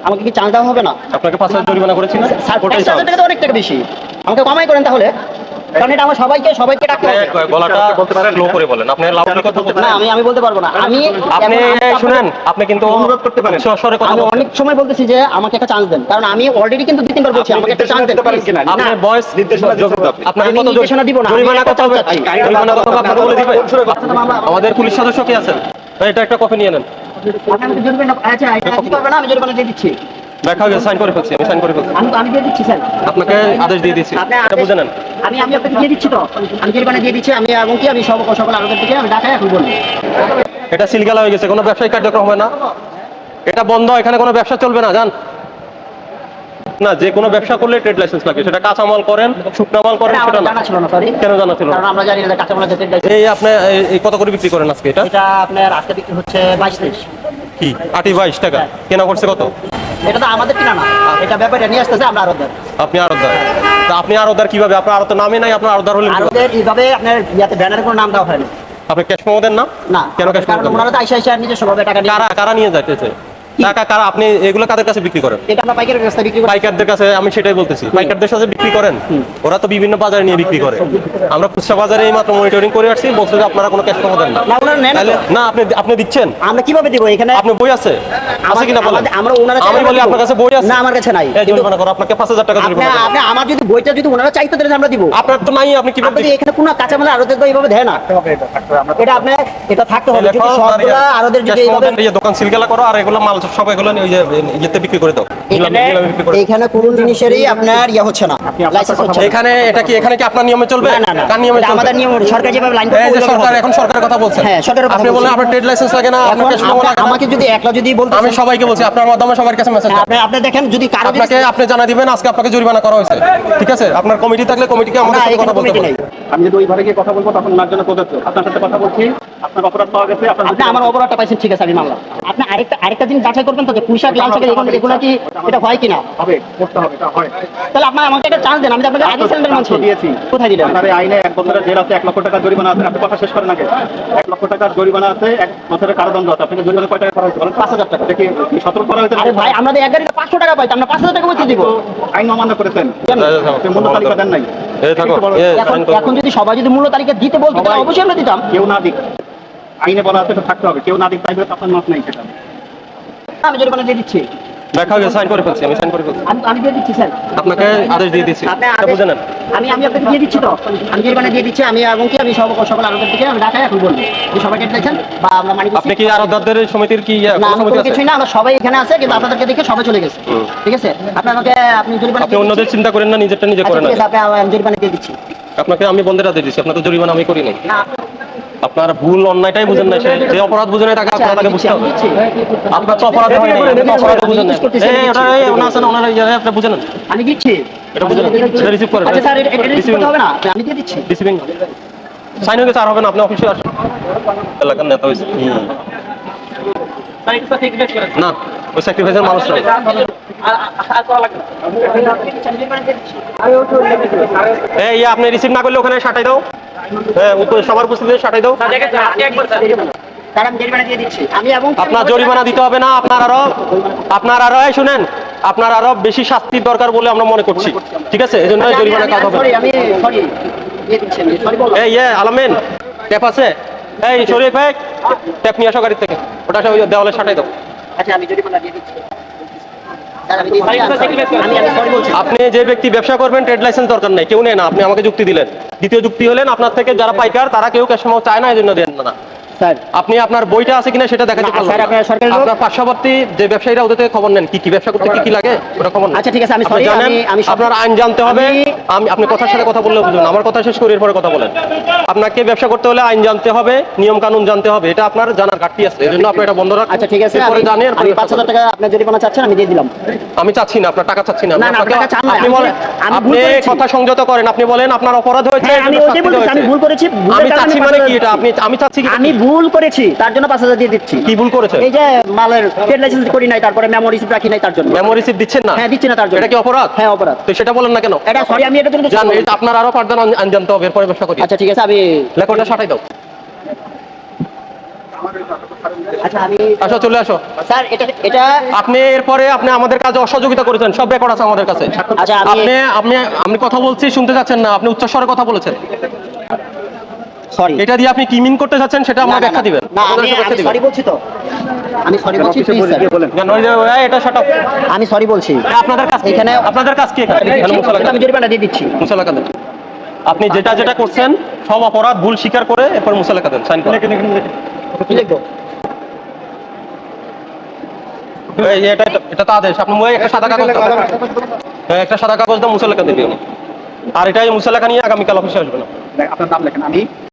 আমাকে কি চান্স দেওয়া হবে না? আপনাকে 5,000 জরিমানা করেছি না? স্যার 5,000 টাকা তো অনেক টাকা বেশি, আমাকে কমাই করেন তাহলে, কারণ এটা আমার সবাইকে ডাকতে হবে। গলাটা স্লো করে বলেন, আপনি লাউডলি কথা বলতে না, আমি বলতে পারবো না। আপনি শুনেন, আপনি কিন্তু অনুরোধ করতে পারেন, সরে কথা আমি বলতে। অনেক সময় বলতেছি যে আমাকে একটা চান্স দেন, কারণ আমি অলরেডি কিন্তু 2-3 বার বলছি আমাকে একটা চান্স দেন। আপনি ভয়েস নির্দেশনা আপনাকে কত নির্দেশনা দিব না, জরিমানা কত হবে? জরিমানা কত হবে আপনাকে বলে দিবে? আমি আমাদের পুলিশ সদস্য কি আছেন? এটা একটা কপি নিয়ে নেন। আমাকে জরিমানা, আচ্ছা দিতে হবে না, আমি জরিমানা দিয়ে দিচ্ছি। দেখা হয়ে সাইন করে ফেলছি, আমি সাইন করে ফেলছি। আমি দিয়ে দিচ্ছি স্যার, আপনাকে আদেশ দিয়ে দিচ্ছি, এটা বুঝে নেন। আমি আপনাকে দিয়ে দিচ্ছি তো, আমি জরিমানা দিয়ে দিচ্ছি। আমি এবং কি আমি সকল আরোপের থেকে আমি ঢাকায় এখন বলবো এটা সিলগালা হয়ে গেছে, কোনো ব্যবসায়িক কার্যক্রম হয় না, এটা বন্ধ, এখানে কোনো ব্যবসা চলবে না। জান না, যে কোনো ব্যবসা করলে ট্রেড লাইসেন্স লাগে, সেটা কাঁচামাল করেন, শুকনা মাল করেন, সেটা জানা ছিল না। সরি, কেন জানা ছিল না? কারণ আমরা জানি না কাঁচা মালের ট্রেড লাইসেন্স। এই আপনি এই কত করে বিক্রি করেন আজকে? এটা আপনার আজকে বিক্রি হচ্ছে 22-23। কি 28-22 টাকা কেনা করছে? কত? এটা তো আমাদের কিনা না, এটা ব্যাপারে নিয়ে আসতেছে আমরা আরোদের। আপনি আরতদার, তা আপনি আরতদার কিভাবে? আপনার আরত নামই নাই, আপনার আরতদার হলেন কিভাবে? আরোদের এইভাবে আপনার ইয়াতে ব্যানারে কোনো নাম দেওয়া হয়নি। আপনি ক্যাশ মেমো দেন না? না, কেন ক্যাশ কারণ মেমো? ওনারা তো আইসা নিজস্ব ভাবে টাকা নিয়ে কারা নিয়ে যাইতেছে টাকা? কারা? আপনি এগুলো কাদের কাছে বিক্রি করেন? এটা আমরা পাইকারি রাস্তায় বিক্রি করি। পাইকারদের কাছে। আমি সেটাই বলতেছি, পাইকারদের সাথে বিক্রি করেন। ওরা তো বিভিন্ন বাজারে নিয়ে বিক্রি করে। আমরা খুচরা বাজারে এই মাত্র মনিটরিং করে আসছি, বলছে যে আপনারা কোনো ক্যাশ মেমো দেন না। না, ওনারা নেন না। তাহলে না, আপনি দিচ্ছেন, আমরা কিভাবে দিব? এখানে আপনি বই আছে আছে কিনা বলেন? আমরা ওনারা আমি বলি আপনার কাছে বই আছে? না, আমার কাছে নাই। এই জরিমানা করো, আপনাকে 5,000 টাকা জরিমানা করো। আপনি আমার যদি বইটা যদি ওনারা চাইতো তাহলে আমরা দিব। আপনার তো নাই, আপনি কিভাবে আপনি এখানে কোনো কাঁচা মাল আরোদের তো এইভাবে দেয় না। এটা আপনি এটা থাকতে হবে। যদি সবগুলা আরোদের যদি এইভাবে দোকান সিলগালা করো, আর এগুলো মাল সব এগুলো ওই যে ইয়েতে বিক্রি করে দাও। এখানে কোন জিনিসেরই আপনার হচ্ছে না, লাইসেন্স হচ্ছে না। এটা কি এখানে কি আপনার নিয়মে চলবে? না, না, কার নিয়মে এটা চলবে? আমাদের নিয়ম, সরকার যেভাবে লাইন এই যে সরকার, এখন সরকারের কথা বলছেন। হ্যাঁ, সরকারের কথা আপনি বলেন আপনার ট্রেড লাইসেন্স লাগে না, আপনার ক্যাশ মেমো লাগে না। আমাকে যদি একলা যদি বলতে আমি সবাইকে বলছি, আপনার মাধ্যমে সবার কাছে মেসেজ আপনি আপনি দেখেন যদি কারো আপনাকে আপনি জানা দিবেন আজকে আপনাকে জরিমানা করা হয়েছে, ঠিক আছে? আপনার কমিটি থাকলে কমিটিকে আমাদের সাথে কথা বলতে বলেন। আমি যদি ওইভাবে গিয়ে কথা বলবো তখন ওনার জন্য প্রযোজ্য। আপনার সাথে কথা বলছি, আপনার অপরাধ পাওয়া গেছে, আপনি আমার অপরাধটা পাইছেন, ঠিক আছে, আমি মানলাম। আপনি আরেকটা জিনিস যাচাই করবেন তো যে পুঁইশাক, লাল শাক এগুলো কি এটা হয় কিনা? হবে, করতে হবে, এটা হয়। তাহলে আপনার আমাকে একটা চান্স দেন, আমি তো আপনাকে আগে সিলিন্ডার মানছি। দিয়েছি। কোথায় দিলেন? আপনার এই আইনে 1 বছরের জেল আছে, 1 লক্ষ টাকার জরিমানা আছে। আপনি কথা শেষ করেন আগে। 1 লক্ষ টাকার জরিমানা আছে, 1 বছরের কারাদণ্ড আছে। আপনাকে জরিমানা কয় টাকা করা হয়েছে বলেন? 5,000 টাকা। এটা কি সতর্ক করা হয়েছে? আরে ভাই, আমাদের এক গাড়িতে 500 টাকা পাইতাম, আমরা 5,000 টাকা বলতে দিব। আইন অমান্য করেছেন, আপনি মূল্য তালিকা দেন নাই। এখন যদি সবাই যদি মূল্য তালিকা দিতে বলতো তাহলে অবশ্যই আমরা দিতাম। কেউ না দিক, আইনে বলা আছে এটা থাকতে হবে। কেউ না দিক, তাই বলে আপনার মাফ নাই সেটা। আমি জরিমানা দিয়ে দিচ্ছি। দেখা হয়ে সাইন করে ফেলছি, আমি সাইন করে ফেলছি। আমি দিয়ে দিচ্ছি স্যার, আপনাকে আদেশ দিয়ে দিচ্ছি, এটা বুঝে নেন। আমি আপনাকে দিয়ে দিচ্ছি তো, আমি জরিমানা দিয়ে দিচ্ছি। আমি এবং কি আমি সকল আরোপের থেকে আমি ঢাকায় এখন বলবো যে সবাই কেটে দেখছেন বা আমরা মানি। আপনি কি আরতদারদের সমিতির কি না, কোনো সমিতি আছে? কিছুই না, আমরা সবাই এখানে আছে, কিন্তু আপনাদেরকে দেখে সবাই চলে গেছে, ঠিক আছে? আপনি জরিমানা আপনি অন্যদের চিন্তা করেন না, নিজেরটা নিজে করেন না। ঠিক আছে, আমি জরিমানা দিয়ে দিচ্ছি। আপনাকে আমি বন্ধের আদেশ দিচ্ছি, আপনার তো জরিমানা আমি করি নাই। না, আপনার ভুল অন্যায়টাই বুঝেন না, যে অপরাধ বুঝেন না তাকে আপনাকে বুঝতে হবে। দিচ্ছি। আপনার তো অপরাধ হয় নাই, আপনি তো অপরাধ বুঝেন না। এই ওটা ওনা আছে না, ওনারা আপনি বুঝেন না, আমি দিচ্ছি, এটা বুঝেন না, এটা রিসিভ করেন। আচ্ছা স্যার, এটা রিসিভ করতে হবে না, আমি দিয়ে দিচ্ছি। রিসিভিং সাইন হয়ে গেছে, আর হবে না, আপনি অফিসে আসুন। এলাকার নেতা হয়েছে না, ওই স্যাক্রিফাইসের মানুষ নাই। এই আপনি রিসিভ না করলে ওখানে সাটাই দাও। হ্যাঁ, সবার উপস্থিতিতে সাটাই দাও। স্যার, আমি জরিমানা দিয়ে দিচ্ছি। আমি এবং আপনার জরিমানা দিতে হবে না, আপনার আরো শুনেন, আপনার আরো বেশি শাস্তির দরকার বলে আমরা মনে করছি, ঠিক আছে? এই জন্য জরিমানা কাজ হবে। আমি সরি দিয়ে দিচ্ছি, আমি সরি বললাম। এই আলামিন, ট্যাপ আছে? এই শরীফ ভাই, ট্যাপ নিয়ে আসো গাড়ি থেকে, ওটা দেওয়ালে সাটাই দাও। আচ্ছা, আমি জরিমানা দিয়ে দিচ্ছি। স্যার, আমি সরি বলছি। আপনি যে ব্যক্তি ব্যবসা করবেন, ট্রেড লাইসেন্স দরকার নাই, কেউ নেই না। আপনি আমাকে যুক্তি দিলেন। দ্বিতীয় যুক্তি হলেন আপনার থেকে যারা পাইকার তারা কেউ ক্যাশ মেমো চায় না, এই জন্য দেন না। স্যার, আপনি আপনার বইটা আছে কিনা সেটা দেখাতে পারবেন। স্যার, আপনার সরকারি লোক। আপনার পার্শ্ববর্তী যে ব্যবসায়ীরা ওদের থেকে খবর নেন, কি ব্যবসা করতে কি লাগে ওটা খবর নেন। আচ্ছা, ঠিক আছে, আমি আপনি সরি। জানেন, আমি আপনার আইন জানতে হবে। আপনি কথার সাথে কথা বললে বুঝুন, আমার কথা শেষ করে এরপরে কথা বলেন। আপনাকে ব্যবসা করতে হলে আইন জানতে হবে, নিয়ম কানুন জানতে হবে, এটা আপনার জানার ঘাটতি আছে, এই জন্য আপনি এটা বন্ধ রাখুন। আচ্ছা, ঠিক আছে, এরপরে জানেন। আমি 5,000 টাকা আপনার জরিমানা চাচ্ছেন, আমি দিয়ে দিলাম। আমি চাচ্ছি না, আপনার টাকা চাচ্ছি না। না, না, টাকা চান না। আপনি বলেন, আপনি কথা সংযত করেন, আপনি বলেন আপনার অপরাধ হয়েছে। হ্যাঁ, আমি ওইটাই বলতেছি, আমি ভুল করেছি। আমি চাচ্ছি মানে কি এটা? আমি চাচ্ছি কি? আমি ভুল করেছি, তার জন্য 5,000 দিয়ে দিচ্ছি। কি ভুল করেছে? এই যে মালের ট্রেড লাইসেন্স করি নাই, তারপরে মেমো রিসিপ্ট রাখি নাই, তার জন্য। মেমো রিসিপ্ট দিচ্ছেন না? হ্যাঁ, দিচ্ছি না, তার জন্য। এটা কি অপরাধ? হ্যাঁ, অপরাধ। তো সেটা বলেন না কেন? এটা সরি, আমি এটা জন্য জান, এটা আপনার আরো ফার্দার আইন জানতে হবে, এরপরে ব্যবসা করি। আচ্ছা, ঠিক আছে, আমি লেখাটা সাটাই দাও। আচ্ছা আমি আসো, চলে আসো। স্যার এটা আপনি এরপরে আপনি আমাদের কাজে অসহযোগিতা করেছেন, সব রেকর্ড আছে আমাদের কাছে। আচ্ছা, আপনি আপনি আমি কথা বলছি, শুনতে যাচ্ছেন না, আপনি উচ্চস্বরে কথা বলেছেন। সরি এটা দিয়ে আপনি কি মিন করতে চাচ্ছেন সেটা আমাকে ব্যাখ্যা দিবেন। না আমি ব্যাখ্যা দিবেন। সরি বলছি তো, আমি সরি বলছি অফিসে please, sir। বলেন কেন এটা shut up। আমি সরি বলছি। আপনাদের কাজ এখানে আপনাদের কাজ কি এখানে মুসালা আমি জরিমানা দিয়ে দিচ্ছি। দেন। আপনি যেটা যেটা করছেন সব অপরাধ ভুল স্বীকার করে এরপর মুসালাকা দেন, সাইন করেন। কি লিখবো? এটা তো আদেশ। আপনি একটা সাদা কাগজ দাও। হ্যাঁ, একটা সাদা কাগজ দাও, মুসালাকা দিবেন। আর এটাই মুসালাকা নিয়ে আগামীকাল অফিসে আসবেন। আপনার নাম লেখেন। আমি